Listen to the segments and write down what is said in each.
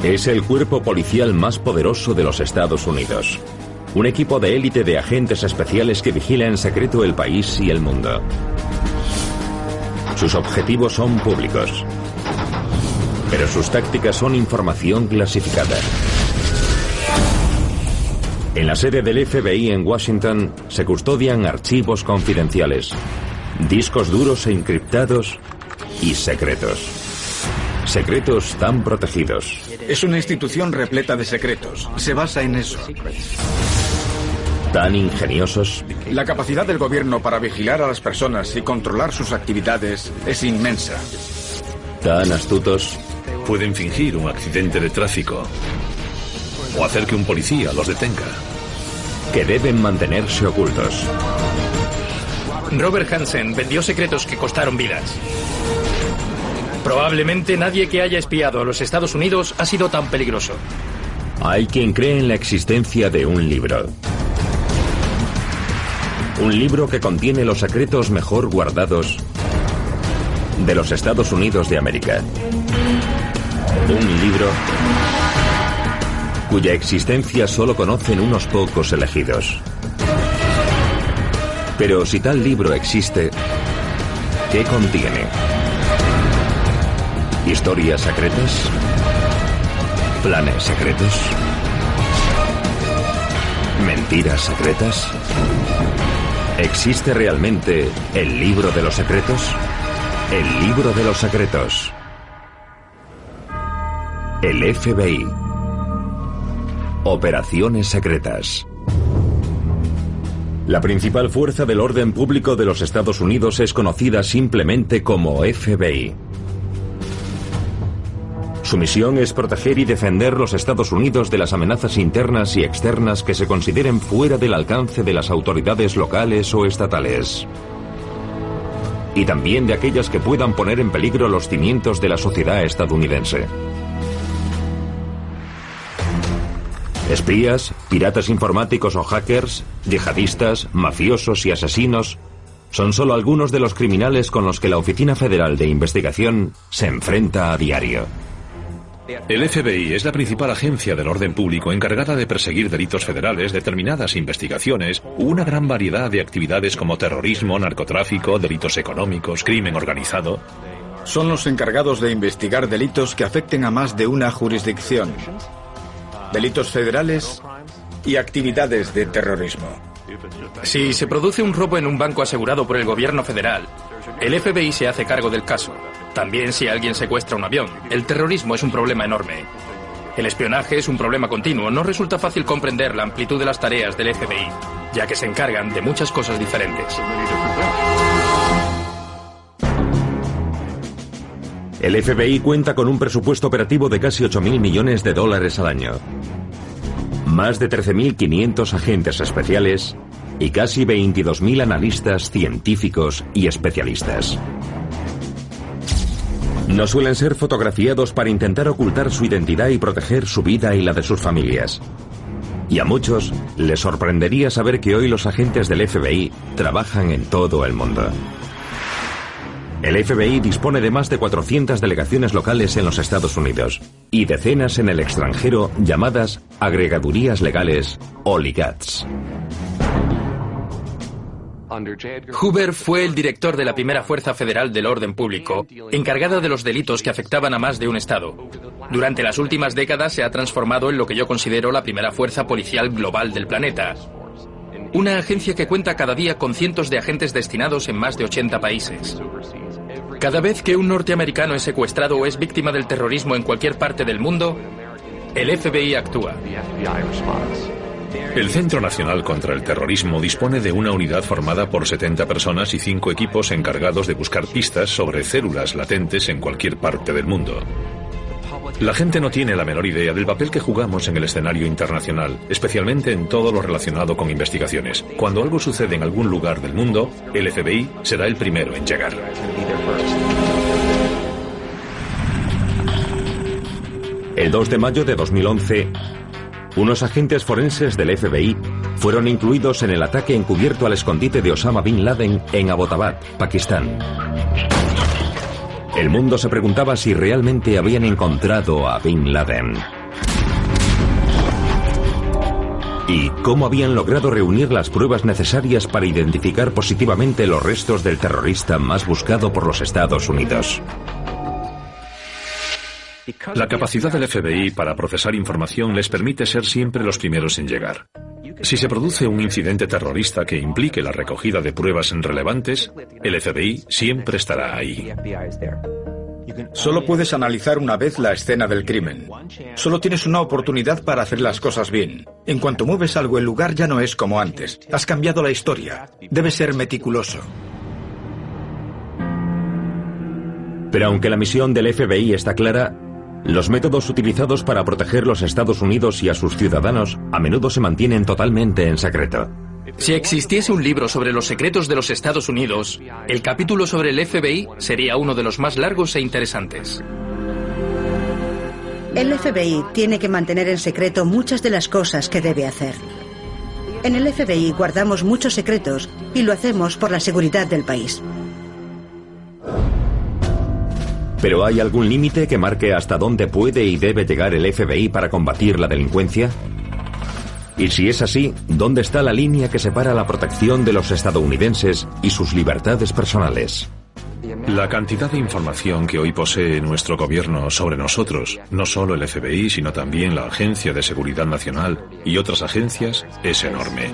Es el cuerpo policial más poderoso de los Estados Unidos. Un equipo de élite de agentes especiales que vigila en secreto el país y el mundo. Sus objetivos son públicos, pero sus tácticas son información clasificada. En la sede del FBI en Washington se custodian archivos confidenciales, discos duros e encriptados y secretos. Secretos tan protegidos. Es una institución repleta de secretos. Se basa en eso. Tan ingeniosos. La capacidad del gobierno para vigilar a las personas y controlar sus actividades es inmensa. Tan astutos. Pueden fingir un accidente de tráfico o hacer que un policía los detenga. Que deben mantenerse ocultos. Robert Hansen vendió secretos que costaron vidas. Probablemente nadie que haya espiado a los Estados Unidos ha sido tan peligroso. Hay quien cree en la existencia de un libro. Un libro que contiene los secretos mejor guardados de los Estados Unidos de América. Un libro cuya existencia solo conocen unos pocos elegidos. Pero si tal libro existe, ¿qué contiene? ¿Historias secretas? ¿Planes secretos? ¿Mentiras secretas? ¿Existe realmente el libro de los secretos? El libro de los secretos. El FBI. Operaciones secretas. La principal fuerza del orden público de los Estados Unidos es conocida simplemente como FBI. Su misión es proteger y defender los Estados Unidos de las amenazas internas y externas que se consideren fuera del alcance de las autoridades locales o estatales. Y también de aquellas que puedan poner en peligro los cimientos de la sociedad estadounidense. Espías, piratas informáticos o hackers, yihadistas, mafiosos y asesinos son solo algunos de los criminales con los que la Oficina Federal de Investigación se enfrenta a diario. El FBI es la principal agencia del orden público encargada de perseguir delitos federales, determinadas investigaciones, una gran variedad de actividades como terrorismo, narcotráfico, delitos económicos, crimen organizado. Son los encargados de investigar delitos que afecten a más de una jurisdicción. Delitos federales y actividades de terrorismo. Si se produce un robo en un banco asegurado por el gobierno federal, el FBI se hace cargo del caso. También si alguien secuestra un avión. El terrorismo es un problema enorme. El espionaje es un problema continuo. No resulta fácil comprender la amplitud de las tareas del FBI, ya que se encargan de muchas cosas diferentes. El FBI cuenta con un presupuesto operativo de casi $8.000 millones al año. Más de 13.500 agentes especiales y casi 22.000 analistas, científicos y especialistas. No suelen ser fotografiados para intentar ocultar su identidad y proteger su vida y la de sus familias. Y a muchos les sorprendería saber que hoy los agentes del FBI trabajan en todo el mundo. El FBI dispone de más de 400 delegaciones locales en los Estados Unidos y decenas en el extranjero llamadas agregadurías legales o ligats. Hoover fue el director de la primera Fuerza Federal del Orden Público, encargada de los delitos que afectaban a más de un estado. Durante las últimas décadas se ha transformado en lo que yo considero la primera fuerza policial global del planeta. Una agencia que cuenta cada día con cientos de agentes destinados en más de 80 países. Cada vez que un norteamericano es secuestrado o es víctima del terrorismo en cualquier parte del mundo, el FBI actúa. El Centro Nacional contra el Terrorismo dispone de una unidad formada por 70 personas y 5 equipos encargados de buscar pistas sobre células latentes en cualquier parte del mundo. La gente no tiene la menor idea del papel que jugamos en el escenario internacional, especialmente en todo lo relacionado con investigaciones. Cuando algo sucede en algún lugar del mundo, el FBI será el primero en llegar. El 2 de mayo de 2011, unos agentes forenses del FBI fueron incluidos en el ataque encubierto al escondite de Osama Bin Laden en Abbottabad, Pakistán. El mundo se preguntaba si realmente habían encontrado a Bin Laden. ¿Y cómo habían logrado reunir las pruebas necesarias para identificar positivamente los restos del terrorista más buscado por los Estados Unidos? La capacidad del FBI para procesar información les permite ser siempre los primeros en llegar. Si se produce un incidente terrorista que implique la recogida de pruebas relevantes, el FBI siempre estará ahí. Solo puedes analizar una vez la escena del crimen. Solo tienes una oportunidad para hacer las cosas bien. En cuanto mueves algo, el lugar ya no es como antes. Has cambiado la historia. Debes ser meticuloso. Pero aunque la misión del FBI está clara, los métodos utilizados para proteger los Estados Unidos y a sus ciudadanos a menudo se mantienen totalmente en secreto. Si existiese un libro sobre los secretos de los Estados Unidos, el capítulo sobre el FBI sería uno de los más largos e interesantes. El FBI tiene que mantener en secreto muchas de las cosas que debe hacer. En el FBI guardamos muchos secretos y lo hacemos por la seguridad del país. ¿Pero hay algún límite que marque hasta dónde puede y debe llegar el FBI para combatir la delincuencia? Y si es así, ¿dónde está la línea que separa la protección de los estadounidenses y sus libertades personales? La cantidad de información que hoy posee nuestro gobierno sobre nosotros, no solo el FBI, sino también la Agencia de Seguridad Nacional y otras agencias, es enorme.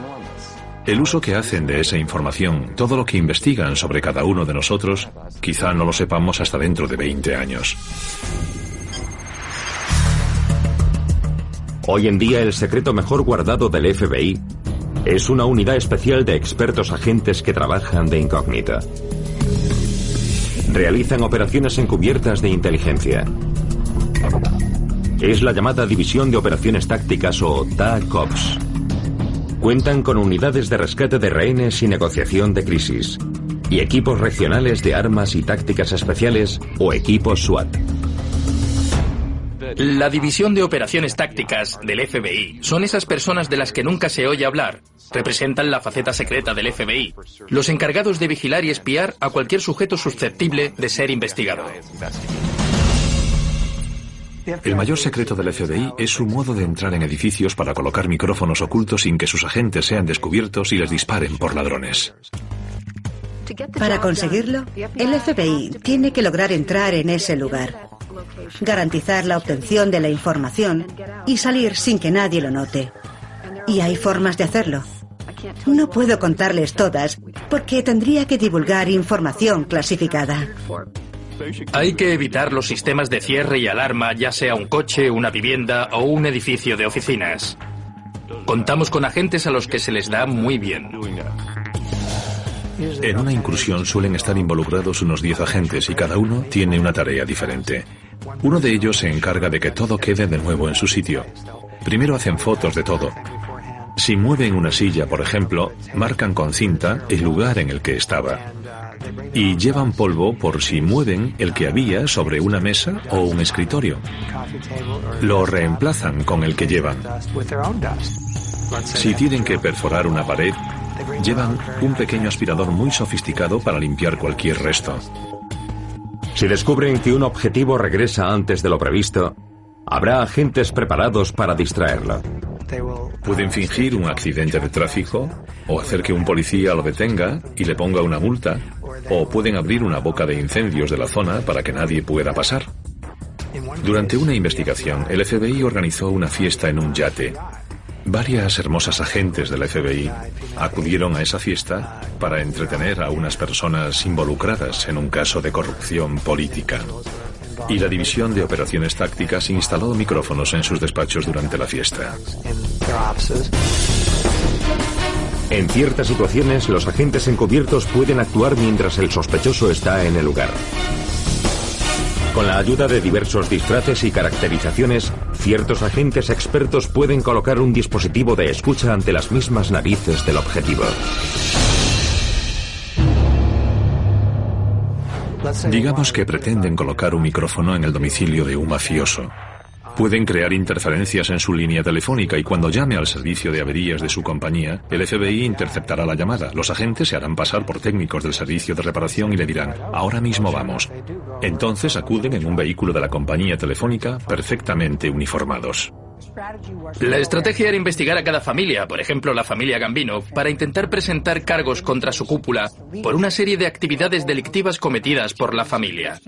El uso que hacen de esa información, todo lo que investigan sobre cada uno de nosotros, quizá no lo sepamos hasta dentro de 20 años. Hoy en día el secreto mejor guardado del FBI es una unidad especial de expertos agentes que trabajan de incógnita. Realizan operaciones encubiertas de inteligencia. Es la llamada División de Operaciones Tácticas o TACOPS. Cuentan con unidades de rescate de rehenes y negociación de crisis, y equipos regionales de armas y tácticas especiales o equipos SWAT. La División de Operaciones Tácticas del FBI son esas personas de las que nunca se oye hablar. Representan la faceta secreta del FBI, los encargados de vigilar y espiar a cualquier sujeto susceptible de ser investigado. El mayor secreto del FBI es su modo de entrar en edificios para colocar micrófonos ocultos sin que sus agentes sean descubiertos y les disparen por ladrones. Para conseguirlo, el FBI tiene que lograr entrar en ese lugar, garantizar la obtención de la información y salir sin que nadie lo note. Y hay formas de hacerlo. No puedo contarles todas porque tendría que divulgar información clasificada. Hay que evitar los sistemas de cierre y alarma, ya sea un coche, una vivienda o un edificio de oficinas. Contamos con agentes a los que se les da muy bien. En una incursión suelen estar involucrados unos 10 agentes y cada uno tiene una tarea diferente. Uno de ellos se encarga de que todo quede de nuevo en su sitio. Primero hacen fotos de todo. Si mueven una silla, por ejemplo, marcan con cinta el lugar en el que estaba. Y llevan polvo por si mueven el que había sobre una mesa o un escritorio. Lo reemplazan con el que llevan. Si tienen que perforar una pared, llevan un pequeño aspirador muy sofisticado para limpiar cualquier resto. Si descubren que un objetivo regresa antes de lo previsto, habrá agentes preparados para distraerlo. Pueden fingir un accidente de tráfico, o hacer que un policía lo detenga y le ponga una multa, o pueden abrir una boca de incendios de la zona para que nadie pueda pasar. Durante una investigación, el FBI organizó una fiesta en un yate. Varias hermosas agentes del FBI acudieron a esa fiesta para entretener a unas personas involucradas en un caso de corrupción política. Y la División de Operaciones Tácticas instaló micrófonos en sus despachos durante la fiesta. En ciertas situaciones, los agentes encubiertos pueden actuar mientras el sospechoso está en el lugar. Con la ayuda de diversos disfraces y caracterizaciones, ciertos agentes expertos pueden colocar un dispositivo de escucha ante las mismas narices del objetivo. Digamos que pretenden colocar un micrófono en el domicilio de un mafioso. Pueden crear interferencias en su línea telefónica y cuando llame al servicio de averías de su compañía, el FBI interceptará la llamada. Los agentes se harán pasar por técnicos del servicio de reparación y le dirán, ahora mismo vamos. Entonces acuden en un vehículo de la compañía telefónica perfectamente uniformados. La estrategia era investigar a cada familia, por ejemplo la familia Gambino, para intentar presentar cargos contra su cúpula por una serie de actividades delictivas cometidas por la familia.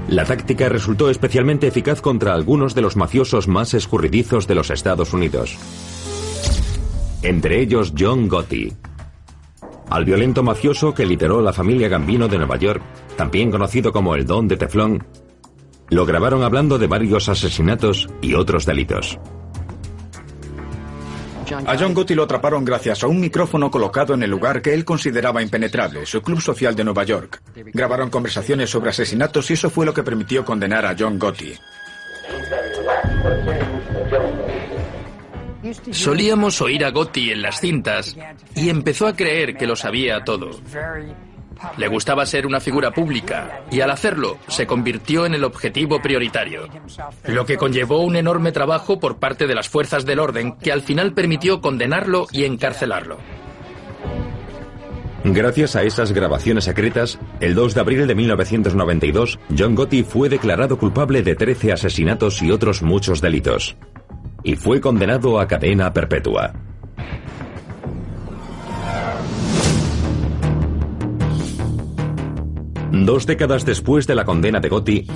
La táctica resultó especialmente eficaz contra algunos de los mafiosos más escurridizos de los Estados Unidos. Entre ellos John Gotti. Al violento mafioso que lideró la familia Gambino de Nueva York, también conocido como el Don de Teflón, lo grabaron hablando de varios asesinatos y otros delitos. A John Gotti lo atraparon gracias a un micrófono colocado en el lugar que él consideraba impenetrable, su club social de Nueva York. Grabaron conversaciones sobre asesinatos y eso fue lo que permitió condenar a John Gotti. Solíamos oír a Gotti en las cintas y empezó a creer que lo sabía todo. Le gustaba ser una figura pública y al hacerlo se convirtió en el objetivo prioritario, lo que conllevó un enorme trabajo por parte de las fuerzas del orden que al final permitió condenarlo y encarcelarlo. Gracias a esas grabaciones secretas, el 2 de abril de 1992, John Gotti fue declarado culpable de 13 asesinatos y otros muchos delitos, y fue condenado a cadena perpetua. Dos décadas después de la condena de Gotti,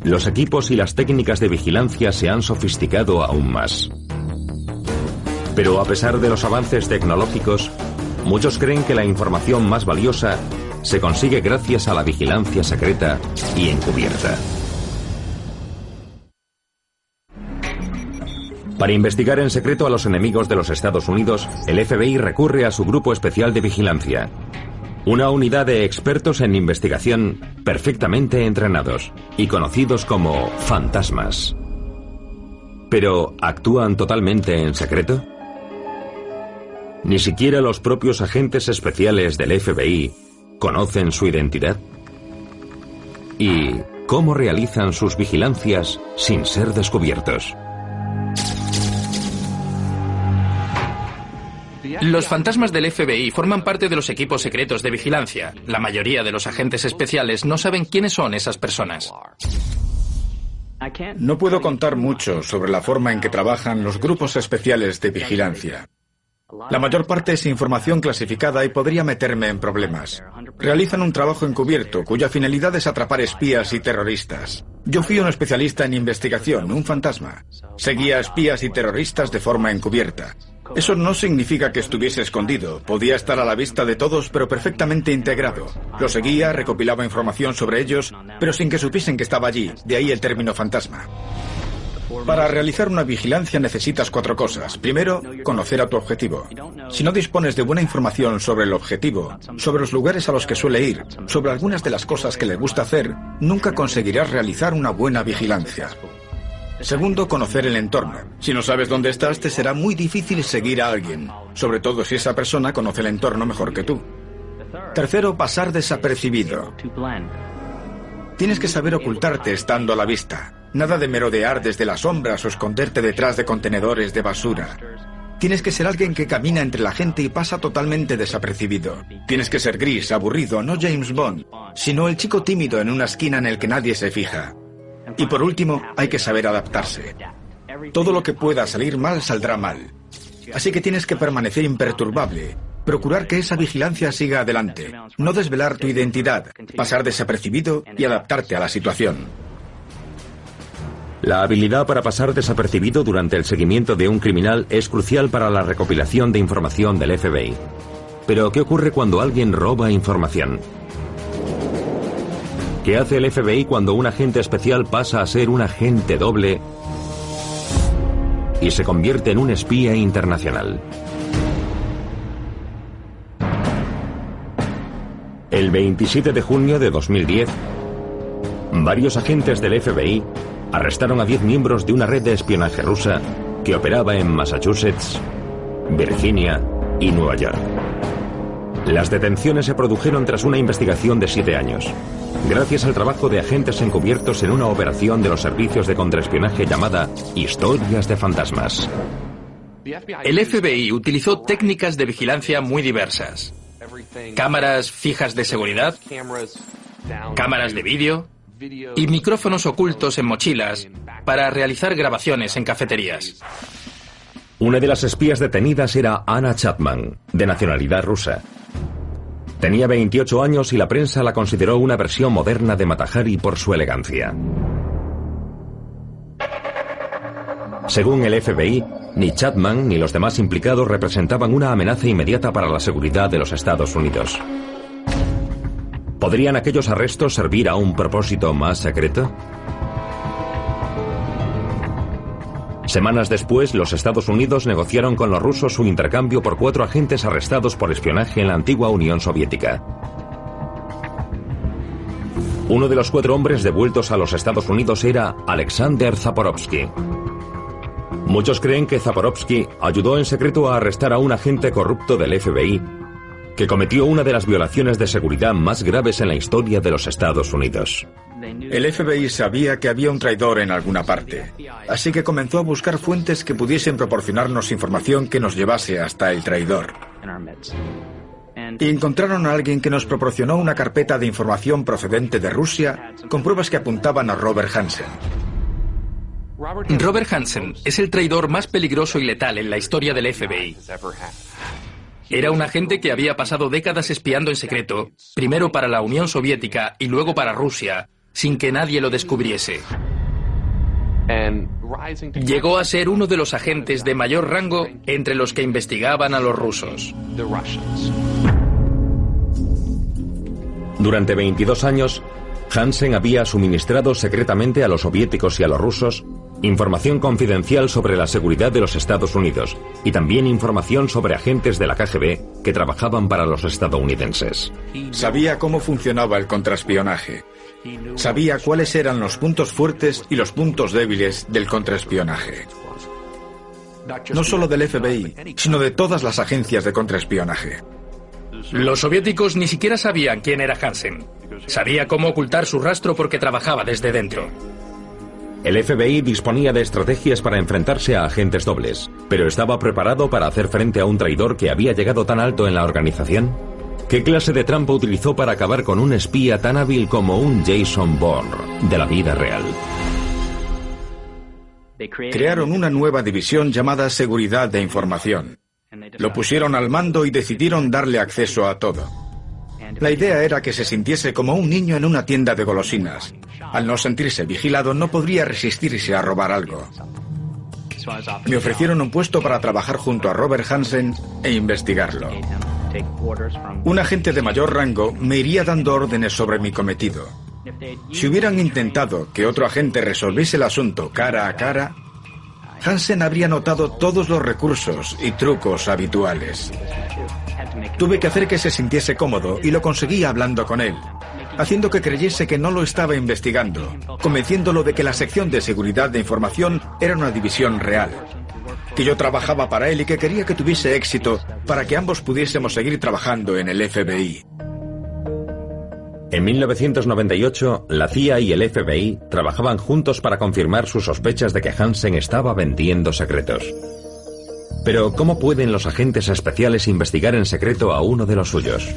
los equipos y las técnicas de vigilancia se han sofisticado aún más. Pero a pesar de los avances tecnológicos, muchos creen que la información más valiosa se consigue gracias a la vigilancia secreta y encubierta. Para investigar en secreto a los enemigos de los Estados Unidos, el FBI recurre a su Grupo Especial de Vigilancia. Una unidad de expertos en investigación perfectamente entrenados y conocidos como fantasmas. ¿Pero actúan totalmente en secreto? ¿Ni siquiera los propios agentes especiales del FBI conocen su identidad? ¿Y cómo realizan sus vigilancias sin ser descubiertos? Los fantasmas del FBI forman parte de los equipos secretos de vigilancia. La mayoría de los agentes especiales no saben quiénes son esas personas. No puedo contar mucho sobre la forma en que trabajan los grupos especiales de vigilancia. La mayor parte es información clasificada y podría meterme en problemas. Realizan un trabajo encubierto cuya finalidad es atrapar espías y terroristas. Yo fui un especialista en investigación, un fantasma. Seguía a espías y terroristas de forma encubierta. Eso no significa que estuviese escondido. Podía estar a la vista de todos, pero perfectamente integrado. Lo seguía, recopilaba información sobre ellos, pero sin que supiesen que estaba allí. De ahí el término fantasma. Para realizar una vigilancia necesitas 4 cosas. Primero, conocer a tu objetivo. Si no dispones de buena información sobre el objetivo, sobre los lugares a los que suele ir, sobre algunas de las cosas que le gusta hacer, nunca conseguirás realizar una buena vigilancia. Segundo, conocer el entorno. Si no sabes dónde estás, te será muy difícil seguir a alguien, sobre todo si esa persona conoce el entorno mejor que tú. Tercero, pasar desapercibido. Tienes que saber ocultarte estando a la vista. Nada de merodear desde las sombras o esconderte detrás de contenedores de basura. Tienes que ser alguien que camina entre la gente y pasa totalmente desapercibido. Tienes que ser gris, aburrido, no James Bond, sino el chico tímido en una esquina en el que nadie se fija. Y por último, hay que saber adaptarse. Todo lo que pueda salir mal, saldrá mal. Así que tienes que permanecer imperturbable, procurar que esa vigilancia siga adelante, no desvelar tu identidad, pasar desapercibido y adaptarte a la situación. La habilidad para pasar desapercibido durante el seguimiento de un criminal es crucial para la recopilación de información del FBI. Pero, ¿qué ocurre cuando alguien roba información? ¿Qué hace el FBI cuando un agente especial pasa a ser un agente doble y se convierte en un espía internacional? El 27 de junio de 2010, varios agentes del FBI arrestaron a 10 miembros de una red de espionaje rusa que operaba en Massachusetts, Virginia y Nueva York. Las detenciones se produjeron tras una investigación de 7 años, gracias al trabajo de agentes encubiertos en una operación de los servicios de contraespionaje llamada Historias de Fantasmas. El FBI utilizó técnicas de vigilancia muy diversas. Cámaras fijas de seguridad, cámaras de vídeo y micrófonos ocultos en mochilas para realizar grabaciones en cafeterías. Una de las espías detenidas era Anna Chapman, de nacionalidad rusa. Tenía 28 años y la prensa la consideró una versión moderna de Mata Hari por su elegancia. Según el FBI, ni Chapman ni los demás implicados representaban una amenaza inmediata para la seguridad de los Estados Unidos. ¿Podrían aquellos arrestos servir a un propósito más secreto? Semanas después, los Estados Unidos negociaron con los rusos su intercambio por 4 agentes arrestados por espionaje en la antigua Unión Soviética. Uno de los 4 hombres devueltos a los Estados Unidos era Alexander Zaporovsky. Muchos creen que Zaporovsky ayudó en secreto a arrestar a un agente corrupto del FBI que cometió una de las violaciones de seguridad más graves en la historia de los Estados Unidos. El FBI sabía que había un traidor en alguna parte, así que comenzó a buscar fuentes que pudiesen proporcionarnos información que nos llevase hasta el traidor. Y encontraron a alguien que nos proporcionó una carpeta de información procedente de Rusia con pruebas que apuntaban a Robert Hansen. Robert Hansen es el traidor más peligroso y letal en la historia del FBI. Era un agente que había pasado décadas espiando en secreto, primero para la Unión Soviética y luego para Rusia, sin que nadie lo descubriese. Llegó a ser uno de los agentes de mayor rango entre los que investigaban a los rusos. Durante 22 años, Hansen había suministrado secretamente a los soviéticos y a los rusos información confidencial sobre la seguridad de los Estados Unidos y también información sobre agentes de la KGB que trabajaban para los estadounidenses. Sabía cómo funcionaba el contraespionaje. Sabía cuáles eran los puntos fuertes y los puntos débiles del contraespionaje. No solo del FBI, sino de todas las agencias de contraespionaje. Los soviéticos ni siquiera sabían quién era Hansen. Sabía cómo ocultar su rastro porque trabajaba desde dentro. El FBI disponía de estrategias para enfrentarse a agentes dobles, pero ¿estaba preparado para hacer frente a un traidor que había llegado tan alto en la organización? ¿Qué clase de trampa utilizó para acabar con un espía tan hábil como un Jason Bourne de la vida real? Crearon una nueva división llamada Seguridad de Información. Lo pusieron al mando y decidieron darle acceso a todo. La idea era que se sintiese como un niño en una tienda de golosinas. Al no sentirse vigilado, no podría resistirse a robar algo. Me ofrecieron un puesto para trabajar junto a Robert Hansen e investigarlo. Un agente de mayor rango me iría dando órdenes sobre mi cometido. Si hubieran intentado que otro agente resolviese el asunto cara a cara, Hansen habría notado todos los recursos y trucos habituales. Tuve que hacer que se sintiese cómodo y lo conseguí hablando con él, haciendo que creyese que no lo estaba investigando, convenciéndolo de que la sección de seguridad de información era una división real, que yo trabajaba para él y que quería que tuviese éxito para que ambos pudiésemos seguir trabajando en el FBI. En 1998, la CIA y el FBI trabajaban juntos para confirmar sus sospechas de que Hansen estaba vendiendo secretos. Pero, ¿cómo pueden los agentes especiales investigar en secreto a uno de los suyos?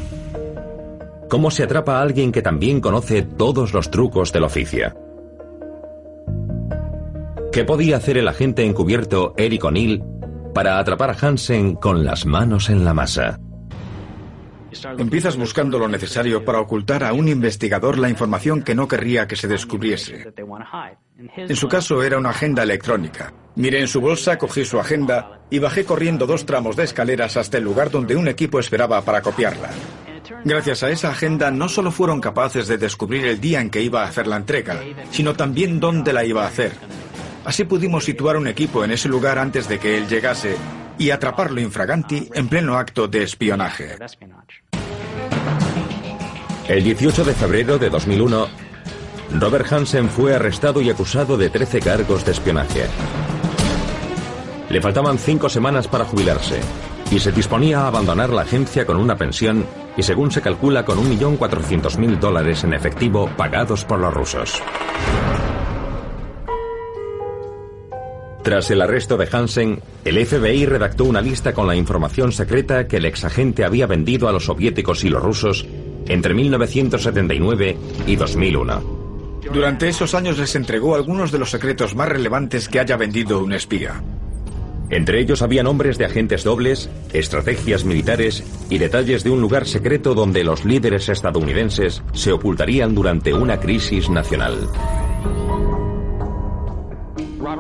¿Cómo se atrapa a alguien que también conoce todos los trucos del oficio? ¿Qué podía hacer el agente encubierto Eric O'Neill para atrapar a Hansen con las manos en la masa? Empiezas buscando lo necesario para ocultar a un investigador la información que no querría que se descubriese. En su caso era una agenda electrónica. Miré en su bolsa, cogí su agenda y bajé corriendo 2 tramos de escaleras hasta el lugar donde un equipo esperaba para copiarla. Gracias a esa agenda no solo fueron capaces de descubrir el día en que iba a hacer la entrega, sino también dónde la iba a hacer. Así pudimos situar un equipo en ese lugar antes de que él llegase y atraparlo infraganti en pleno acto de espionaje. El 18 de febrero de 2001, Robert Hansen fue arrestado y acusado de 13 cargos de espionaje. Le faltaban 5 semanas para jubilarse, y se disponía a abandonar la agencia con una pensión y, según se calcula, con $1.400.000 en efectivo pagados por los rusos. Tras el arresto de Hansen, el FBI redactó una lista con la información secreta que el exagente había vendido a los soviéticos y los rusos entre 1979 y 2001. Durante esos años les entregó algunos de los secretos más relevantes que haya vendido un espía. Entre ellos había nombres de agentes dobles, estrategias militares y detalles de un lugar secreto donde los líderes estadounidenses se ocultarían durante una crisis nacional.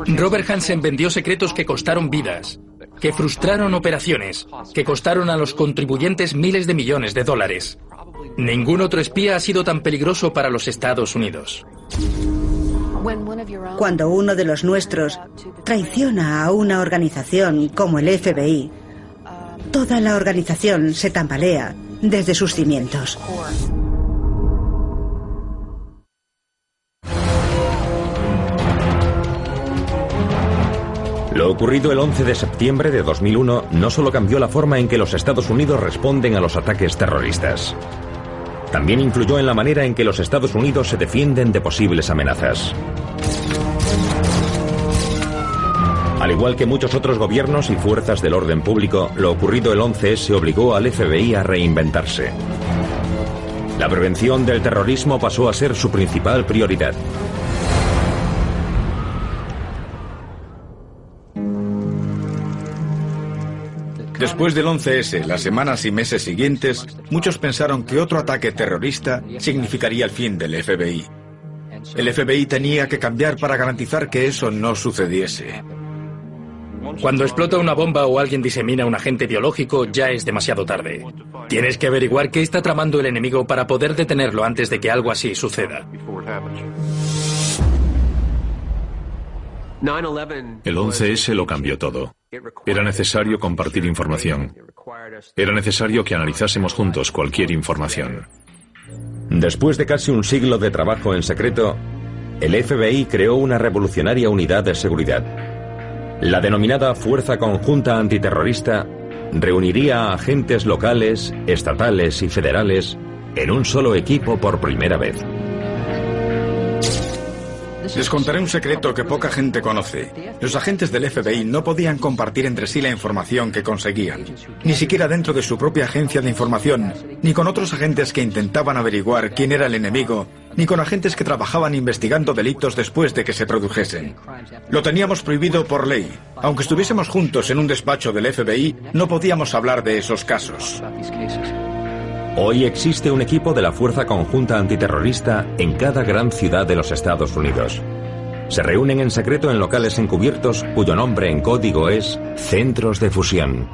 Robert Hansen vendió secretos que costaron vidas, que frustraron operaciones, que costaron a los contribuyentes miles de millones de dólares. Ningún otro espía ha sido tan peligroso para los Estados Unidos. Cuando uno de los nuestros traiciona a una organización como el FBI, toda la organización se tambalea desde sus cimientos. Lo ocurrido el 11 de septiembre de 2001 no solo cambió la forma en que los Estados Unidos responden a los ataques terroristas. También influyó en la manera en que los Estados Unidos se defienden de posibles amenazas. Al igual que muchos otros gobiernos y fuerzas del orden público, lo ocurrido el 11S obligó al FBI a reinventarse. La prevención del terrorismo pasó a ser su principal prioridad. Después del 11S, las semanas y meses siguientes, muchos pensaron que otro ataque terrorista significaría el fin del FBI. El FBI tenía que cambiar para garantizar que eso no sucediese. Cuando explota una bomba o alguien disemina un agente biológico, ya es demasiado tarde. Tienes que averiguar qué está tramando el enemigo para poder detenerlo antes de que algo así suceda. El 11S lo cambió todo. Era necesario compartir información. Era necesario que analizásemos juntos cualquier información. Después de casi un siglo de trabajo en secreto, el FBI creó una revolucionaria unidad de seguridad. La denominada Fuerza Conjunta Antiterrorista reuniría a agentes locales, estatales y federales en un solo equipo por primera vez. Les contaré un secreto que poca gente conoce. Los agentes del FBI no podían compartir entre sí la información que conseguían, ni siquiera dentro de su propia agencia de información, ni con otros agentes que intentaban averiguar quién era el enemigo, ni con agentes que trabajaban investigando delitos después de que se produjesen. Lo teníamos prohibido por ley. Aunque estuviésemos juntos en un despacho del FBI, no podíamos hablar de esos casos. Hoy existe un equipo de la Fuerza Conjunta Antiterrorista en cada gran ciudad de los Estados Unidos. Se reúnen en secreto en locales encubiertos cuyo nombre en código es Centros de Fusión.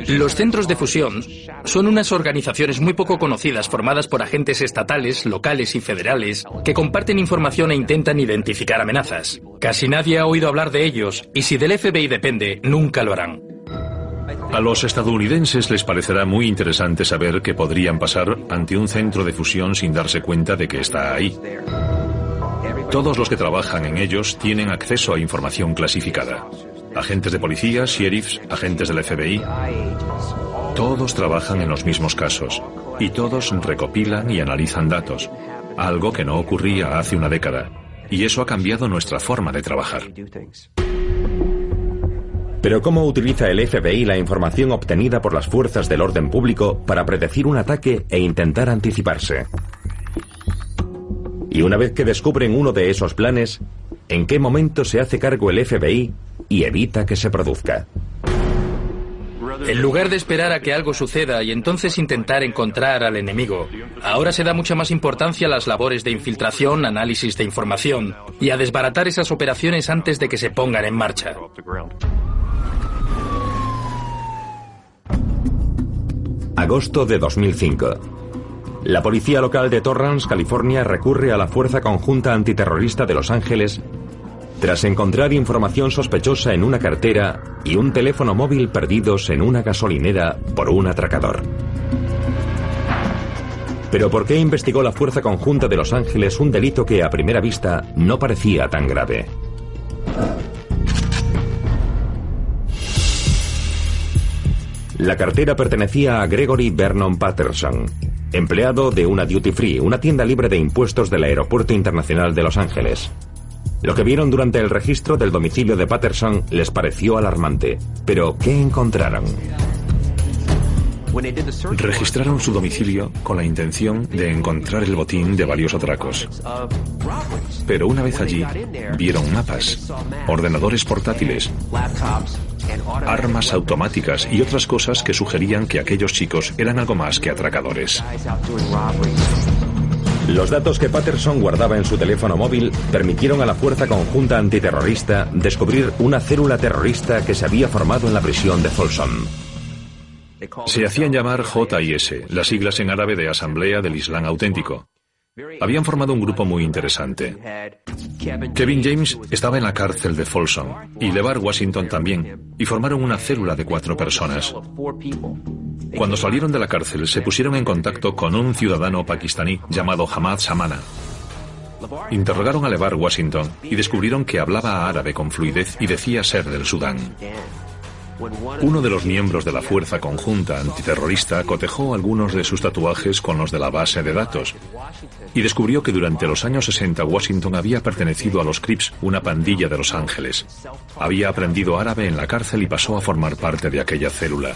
Los centros de fusión son unas organizaciones muy poco conocidas formadas por agentes estatales, locales y federales que comparten información e intentan identificar amenazas. Casi nadie ha oído hablar de ellos y si del FBI depende, nunca lo harán. A los estadounidenses les parecerá muy interesante saber qué podrían pasar ante un centro de fusión sin darse cuenta de que está ahí. Todos los que trabajan en ellos tienen acceso a información clasificada. Agentes de policía, sheriffs, agentes del FBI. Todos trabajan en los mismos casos y todos recopilan y analizan datos, algo que no ocurría hace una década. Y eso ha cambiado nuestra forma de trabajar. Pero ¿cómo utiliza el FBI la información obtenida por las fuerzas del orden público para predecir un ataque e intentar anticiparse? Y una vez que descubren uno de esos planes, ¿en qué momento se hace cargo el FBI y evita que se produzca? En lugar de esperar a que algo suceda y entonces intentar encontrar al enemigo, ahora se da mucha más importancia a las labores de infiltración, análisis de información y a desbaratar esas operaciones antes de que se pongan en marcha. Agosto de 2005. La policía local de Torrance, California, recurre a la Fuerza Conjunta Antiterrorista de Los Ángeles tras encontrar información sospechosa en una cartera y un teléfono móvil perdidos en una gasolinera por un atracador. Pero ¿por qué investigó la Fuerza Conjunta de Los Ángeles un delito que a primera vista no parecía tan grave? La cartera pertenecía a Gregory Vernon Patterson, empleado de una Duty Free, una tienda libre de impuestos del Aeropuerto Internacional de Los Ángeles. Lo que vieron durante el registro del domicilio de Patterson les pareció alarmante. Pero, ¿qué encontraron? Registraron su domicilio con la intención de encontrar el botín de varios atracos. Pero una vez allí, vieron mapas, ordenadores portátiles, armas automáticas y otras cosas que sugerían que aquellos chicos eran algo más que atracadores. Los datos que Patterson guardaba en su teléfono móvil permitieron a la Fuerza Conjunta Antiterrorista descubrir una célula terrorista que se había formado en la prisión de Folsom. Se hacían llamar JIS, las siglas en árabe de Asamblea del Islam Auténtico. Habían formado un grupo muy interesante. Kevin James estaba en la cárcel de Folsom y LeVar Washington también, y formaron una célula de 4 personas. Cuando salieron de la cárcel, se pusieron en contacto con un ciudadano pakistaní llamado Hamad Samana. Interrogaron a LeVar Washington y descubrieron que hablaba árabe con fluidez y decía ser del Sudán. Uno de los miembros de la Fuerza Conjunta Antiterrorista cotejó algunos de sus tatuajes con los de la base de datos y descubrió que durante los años 60 Washington había pertenecido a los Crips, una pandilla de Los Ángeles. Había aprendido árabe en la cárcel y pasó a formar parte de aquella célula.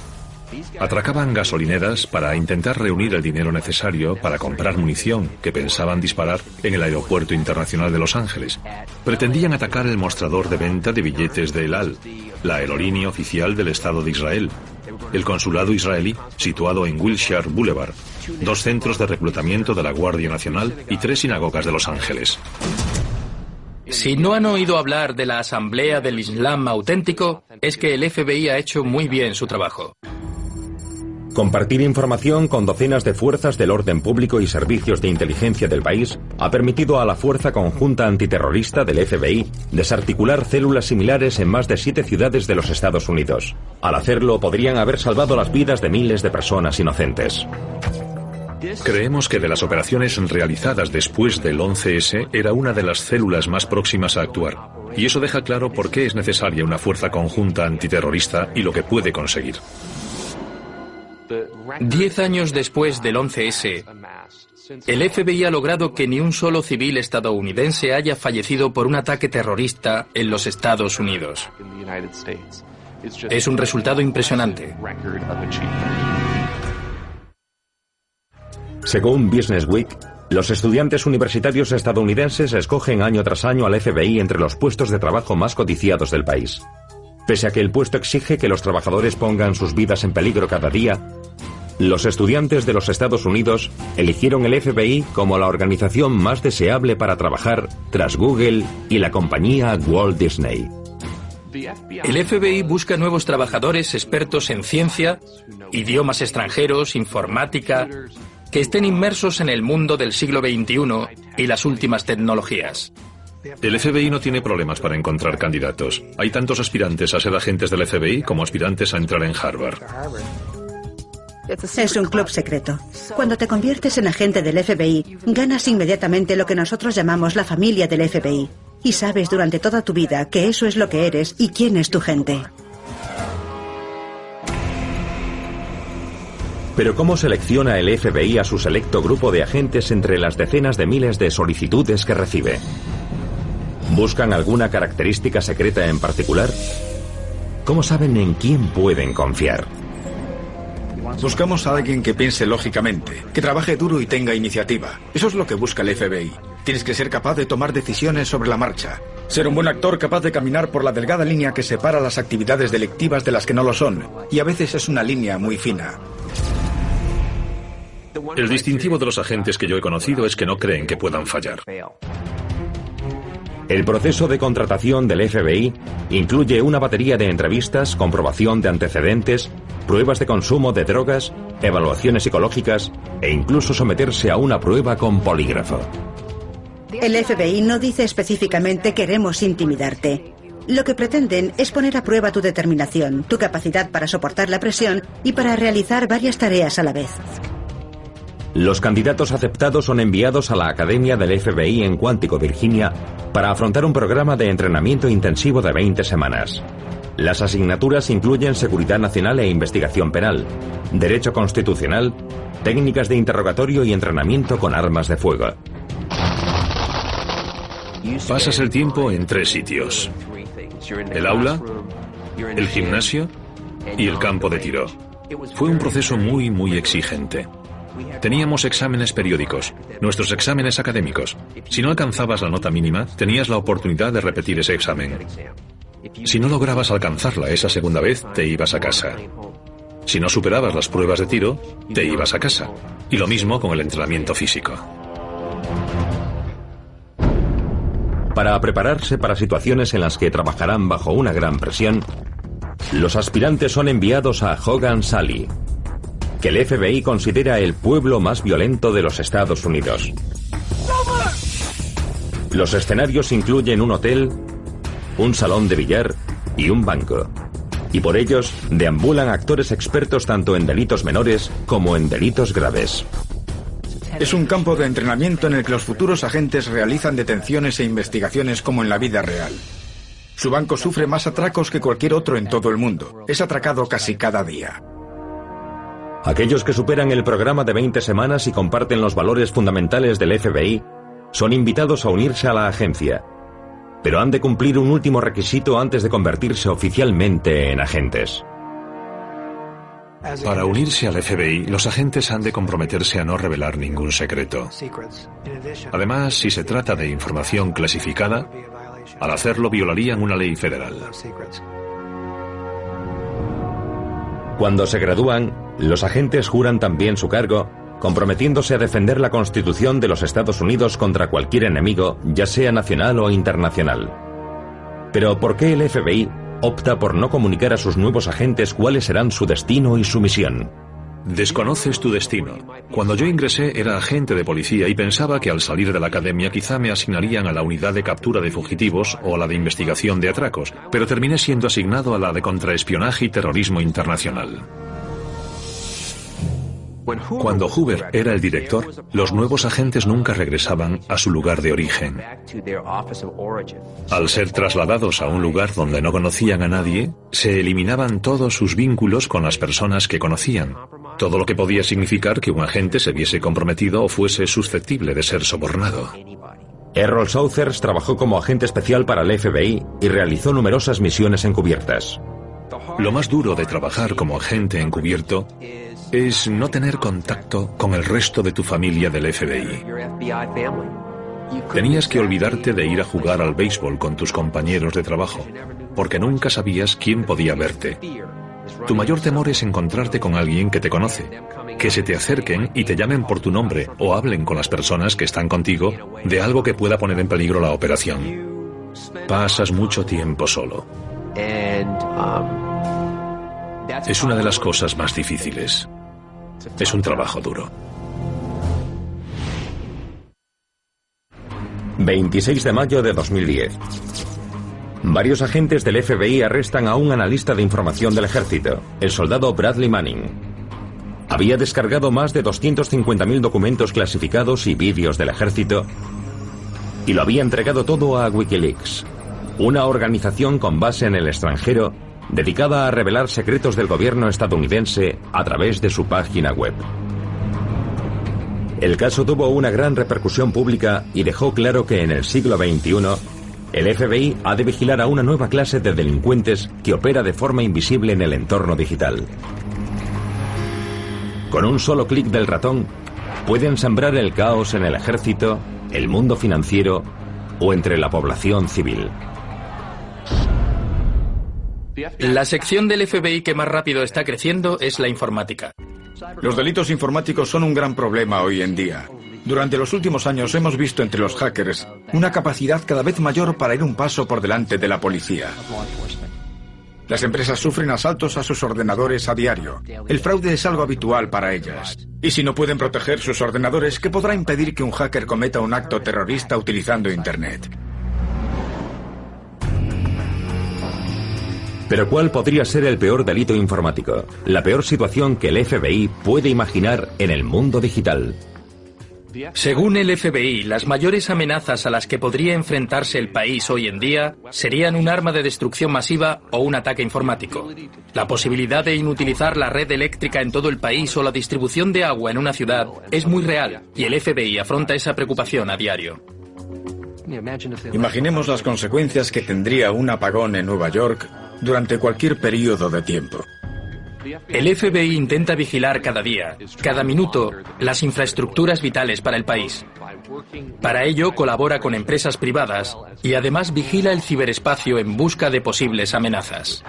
Atracaban gasolineras para intentar reunir el dinero necesario para comprar munición que pensaban disparar en el Aeropuerto Internacional de Los Ángeles. Pretendían atacar el mostrador de venta de billetes de El Al, la aerolínea oficial del Estado de Israel, el consulado israelí situado en Wilshire Boulevard, 2 centros de reclutamiento de la Guardia Nacional y 3 sinagogas de Los Ángeles. Si no han oído hablar de la Asamblea del Islam Auténtico, es que el FBI ha hecho muy bien su trabajo. Compartir información con docenas de fuerzas del orden público y servicios de inteligencia del país ha permitido a la Fuerza Conjunta Antiterrorista del FBI desarticular células similares en más de 7 ciudades de los Estados Unidos. Al hacerlo, podrían haber salvado las vidas de miles de personas inocentes. Creemos que de las operaciones realizadas después del 11S era una de las células más próximas a actuar. Y eso deja claro por qué es necesaria una fuerza conjunta antiterrorista y lo que puede conseguir. 10 años después del 11S, el FBI ha logrado que ni un solo civil estadounidense haya fallecido por un ataque terrorista en los Estados Unidos. Es un resultado impresionante. Según Business Week, los estudiantes universitarios estadounidenses escogen año tras año al FBI entre los puestos de trabajo más codiciados del país. Pese a que el puesto exige que los trabajadores pongan sus vidas en peligro cada día, los estudiantes de los Estados Unidos eligieron el FBI como la organización más deseable para trabajar tras Google y la compañía Walt Disney. El FBI busca nuevos trabajadores expertos en ciencia, idiomas extranjeros, informática, que estén inmersos en el mundo del siglo XXI y las últimas tecnologías. El FBI no tiene problemas para encontrar candidatos. Hay tantos aspirantes a ser agentes del FBI como aspirantes a entrar en Harvard. Es un club secreto. Cuando te conviertes en agente del FBI, ganas inmediatamente lo que nosotros llamamos la familia del FBI. Y sabes durante toda tu vida que eso es lo que eres y quién es tu gente. Pero ¿cómo selecciona el FBI a su selecto grupo de agentes entre las decenas de miles de solicitudes que recibe? ¿Buscan alguna característica secreta en particular? ¿Cómo saben en quién pueden confiar? Buscamos a alguien que piense lógicamente, que trabaje duro y tenga iniciativa. Eso es lo que busca el FBI. Tienes que ser capaz de tomar decisiones sobre la marcha. Ser un buen actor capaz de caminar por la delgada línea que separa las actividades delictivas de las que no lo son. Y a veces es una línea muy fina. El distintivo de los agentes que yo he conocido es que no creen que puedan fallar. El proceso de contratación del FBI incluye una batería de entrevistas, comprobación de antecedentes, pruebas de consumo de drogas, evaluaciones psicológicas e incluso someterse a una prueba con polígrafo. El FBI no dice específicamente queremos intimidarte. Lo que pretenden es poner a prueba tu determinación, tu capacidad para soportar la presión y para realizar varias tareas a la vez. Los candidatos aceptados son enviados a la Academia del FBI en Quantico, Virginia, para afrontar un programa de entrenamiento intensivo de 20 semanas. Las asignaturas incluyen seguridad nacional e investigación penal, derecho constitucional, técnicas de interrogatorio y entrenamiento con armas de fuego. Pasas el tiempo en 3 sitios: el aula, el gimnasio y el campo de tiro. Fue un proceso muy exigente. Teníamos exámenes periódicos, nuestros exámenes académicos. Si no alcanzabas la nota mínima, tenías la oportunidad de repetir ese examen. Si no lograbas alcanzarla esa segunda vez, te ibas a casa. Si no superabas las pruebas de tiro, te ibas a casa. Y lo mismo con el entrenamiento físico. Para prepararse para situaciones en las que trabajarán bajo una gran presión, los aspirantes son enviados a Hogan's Alley, que el FBI considera el pueblo más violento de los Estados Unidos. Los escenarios incluyen un hotel, un salón de billar y un banco. Y por ellos deambulan actores expertos tanto en delitos menores como en delitos graves. Es un campo de entrenamiento en el que los futuros agentes realizan detenciones e investigaciones como en la vida real. Su banco sufre más atracos que cualquier otro en todo el mundo. Es atracado casi cada día. Aquellos que superan el programa de 20 semanas y comparten los valores fundamentales del FBI son invitados a unirse a la agencia, pero han de cumplir un último requisito antes de convertirse oficialmente en agentes. Para unirse al FBI, los agentes han de comprometerse a no revelar ningún secreto. Además, si se trata de información clasificada, al hacerlo violarían una ley federal. Cuando se gradúan, los agentes juran también su cargo, comprometiéndose a defender la Constitución de los Estados Unidos contra cualquier enemigo, ya sea nacional o internacional. Pero ¿por qué el FBI opta por no comunicar a sus nuevos agentes cuáles serán su destino y su misión? Desconoces tu destino. Cuando yo ingresé era agente de policía y pensaba que al salir de la academia quizá me asignarían a la unidad de captura de fugitivos o a la de investigación de atracos, pero terminé siendo asignado a la de contraespionaje y terrorismo internacional. Cuando Hoover era el director, los nuevos agentes nunca regresaban a su lugar de origen. Al ser trasladados a un lugar donde no conocían a nadie, se eliminaban todos sus vínculos con las personas que conocían, todo lo que podía significar que un agente se viese comprometido o fuese susceptible de ser sobornado. Errol Southers trabajó como agente especial para el FBI y realizó numerosas misiones encubiertas. Lo más duro de trabajar como agente encubierto es no tener contacto con el resto de tu familia del FBI. Tenías que olvidarte de ir a jugar al béisbol con tus compañeros de trabajo, porque nunca sabías quién podía verte. Tu mayor temor es encontrarte con alguien que te conoce, que se te acerquen y te llamen por tu nombre o hablen con las personas que están contigo de algo que pueda poner en peligro la operación. Pasas mucho tiempo solo. Es una de las cosas más difíciles. Es un trabajo duro. 26 de mayo de 2010. Varios agentes del FBI arrestan a un analista de información del ejército, el soldado Bradley Manning. Había descargado más de 250.000 documentos clasificados y vídeos del ejército y lo había entregado todo a Wikileaks, una organización con base en el extranjero dedicada a revelar secretos del gobierno estadounidense a través de su página web. El caso tuvo una gran repercusión pública y dejó claro que en el siglo XXI el FBI ha de vigilar a una nueva clase de delincuentes que opera de forma invisible en el entorno digital. Con un solo clic del ratón, pueden sembrar el caos en el ejército, el mundo financiero o entre la población civil. La sección del FBI que más rápido está creciendo es la informática. Los delitos informáticos son un gran problema hoy en día. Durante los últimos años hemos visto entre los hackers una capacidad cada vez mayor para ir un paso por delante de la policía. Las empresas sufren asaltos a sus ordenadores a diario. El fraude es algo habitual para ellas. Y si no pueden proteger sus ordenadores, ¿qué podrá impedir que un hacker cometa un acto terrorista utilizando Internet? Pero ¿cuál podría ser el peor delito informático? La peor situación que el FBI puede imaginar en el mundo digital. Según el FBI, las mayores amenazas a las que podría enfrentarse el país hoy en día serían un arma de destrucción masiva o un ataque informático. La posibilidad de inutilizar la red eléctrica en todo el país o la distribución de agua en una ciudad es muy real y el FBI afronta esa preocupación a diario. Imaginemos las consecuencias que tendría un apagón en Nueva York durante cualquier periodo de tiempo. El FBI intenta vigilar cada día, cada minuto, las infraestructuras vitales para el país. Para ello colabora con empresas privadas y además vigila el ciberespacio en busca de posibles amenazas.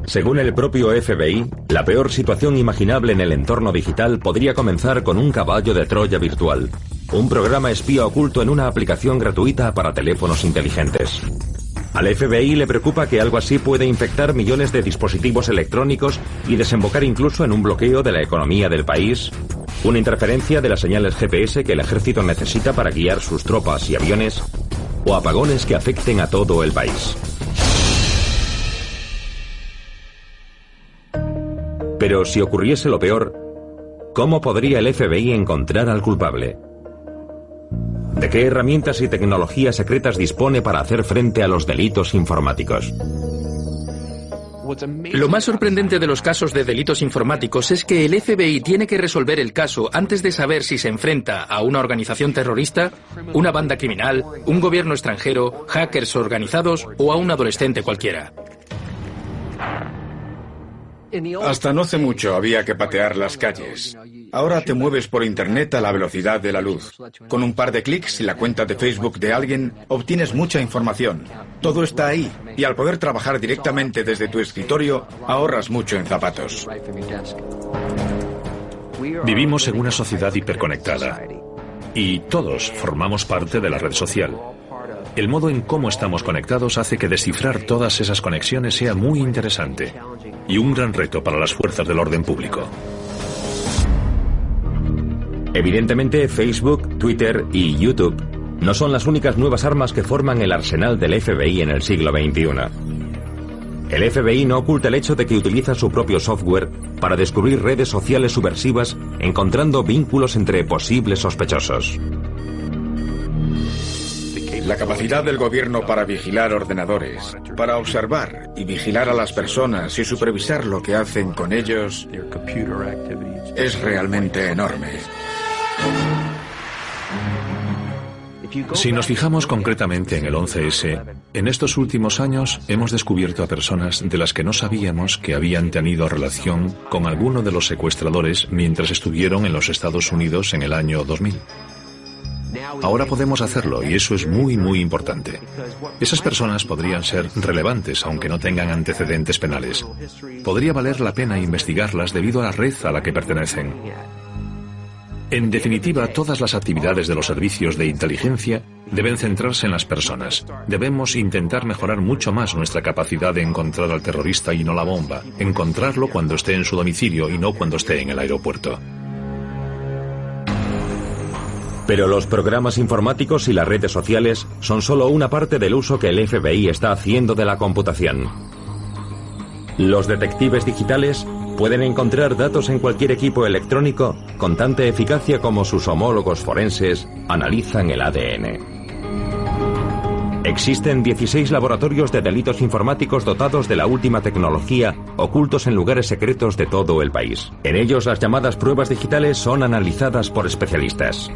Según el propio FBI, la peor situación imaginable en el entorno digital podría comenzar con un caballo de Troya virtual, un programa espía oculto en una aplicación gratuita para teléfonos inteligentes. Al FBI le preocupa que algo así puede infectar millones de dispositivos electrónicos y desembocar incluso en un bloqueo de la economía del país, una interferencia de las señales GPS que el ejército necesita para guiar sus tropas y aviones, o apagones que afecten a todo el país. Pero si ocurriese lo peor, ¿cómo podría el FBI encontrar al culpable? ¿De qué herramientas y tecnologías secretas dispone para hacer frente a los delitos informáticos? Lo más sorprendente de los casos de delitos informáticos es que el FBI tiene que resolver el caso antes de saber si se enfrenta a una organización terrorista, una banda criminal, un gobierno extranjero, hackers organizados o a un adolescente cualquiera. Hasta no hace mucho había que patear las calles. Ahora te mueves por Internet a la velocidad de la luz. Con un par de clics y la cuenta de Facebook de alguien, obtienes mucha información. Todo está ahí, y al poder trabajar directamente desde tu escritorio, ahorras mucho en zapatos. Vivimos en una sociedad hiperconectada, y todos formamos parte de la red social. El modo en cómo estamos conectados hace que descifrar todas esas conexiones sea muy interesante y un gran reto para las fuerzas del orden público. Evidentemente, Facebook, Twitter y YouTube no son las únicas nuevas armas que forman el arsenal del FBI en el siglo XXI. El FBI no oculta el hecho de que utiliza su propio software para descubrir redes sociales subversivas, encontrando vínculos entre posibles sospechosos. La capacidad del gobierno para vigilar ordenadores, para observar y vigilar a las personas y supervisar lo que hacen con ellos, es realmente enorme. Si nos fijamos concretamente en el 11S, en estos últimos años hemos descubierto a personas de las que no sabíamos que habían tenido relación con alguno de los secuestradores mientras estuvieron en los Estados Unidos en el año 2000. Ahora podemos hacerlo y eso es muy, muy importante. Esas personas podrían ser relevantes aunque no tengan antecedentes penales. Podría valer la pena investigarlas debido a la red a la que pertenecen. En definitiva, todas las actividades de los servicios de inteligencia deben centrarse en las personas. Debemos intentar mejorar mucho más nuestra capacidad de encontrar al terrorista y no la bomba. Encontrarlo cuando esté en su domicilio y no cuando esté en el aeropuerto. Pero los programas informáticos y las redes sociales son solo una parte del uso que el FBI está haciendo de la computación. Los detectives digitales pueden encontrar datos en cualquier equipo electrónico con tanta eficacia como sus homólogos forenses analizan el ADN. Existen 16 laboratorios de delitos informáticos dotados de la última tecnología, ocultos en lugares secretos de todo el país. En ellos, las llamadas pruebas digitales son analizadas por especialistas.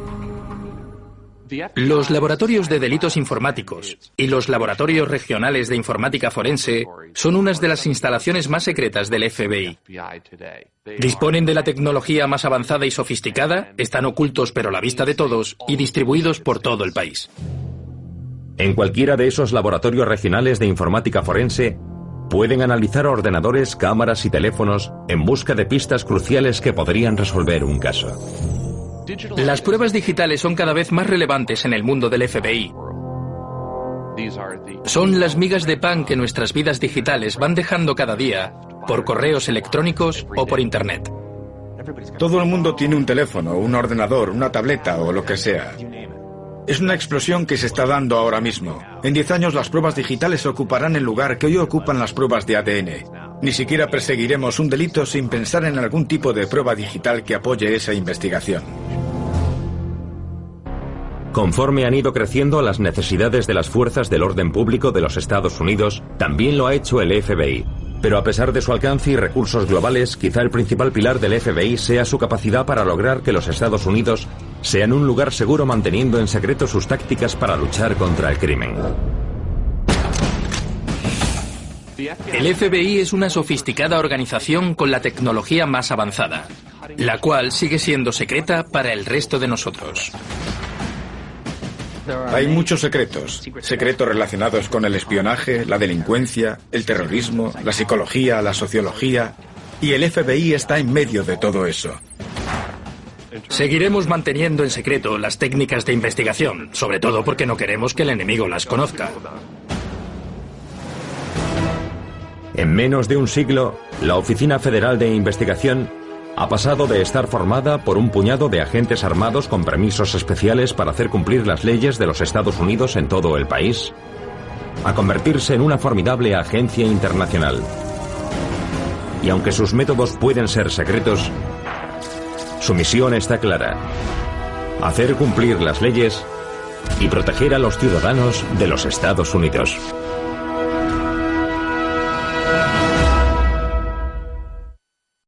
Los laboratorios de delitos informáticos y los laboratorios regionales de informática forense son unas de las instalaciones más secretas del FBI. Disponen de la tecnología más avanzada y sofisticada, están ocultos pero a la vista de todos y distribuidos por todo el país. En cualquiera de esos laboratorios regionales de informática forense, pueden analizar ordenadores, cámaras y teléfonos en busca de pistas cruciales que podrían resolver un caso. Las pruebas digitales son cada vez más relevantes en el mundo del FBI. Son las migas de pan que nuestras vidas digitales van dejando cada día por correos electrónicos o por Internet. Todo el mundo tiene un teléfono, un ordenador, una tableta o lo que sea. Es una explosión que se está dando ahora mismo. En 10 años las pruebas digitales ocuparán el lugar que hoy ocupan las pruebas de ADN. Ni siquiera perseguiremos un delito sin pensar en algún tipo de prueba digital que apoye esa investigación. Conforme han ido creciendo las necesidades de las fuerzas del orden público de los Estados Unidos, también lo ha hecho el FBI. Pero a pesar de su alcance y recursos globales, quizá el principal pilar del FBI sea su capacidad para lograr que los Estados Unidos sean un lugar seguro manteniendo en secreto sus tácticas para luchar contra el crimen. El FBI es una sofisticada organización con la tecnología más avanzada, la cual sigue siendo secreta para el resto de nosotros. Hay muchos secretos. Secretos relacionados con el espionaje, la delincuencia, el terrorismo, la psicología, la sociología. Y el FBI está en medio de todo eso. Seguiremos manteniendo en secreto las técnicas de investigación, sobre todo porque no queremos que el enemigo las conozca. En menos de un siglo, la Oficina Federal de Investigación ha pasado de estar formada por un puñado de agentes armados con permisos especiales para hacer cumplir las leyes de los Estados Unidos en todo el país, a convertirse en una formidable agencia internacional. Y aunque sus métodos pueden ser secretos, su misión está clara: hacer cumplir las leyes y proteger a los ciudadanos de los Estados Unidos.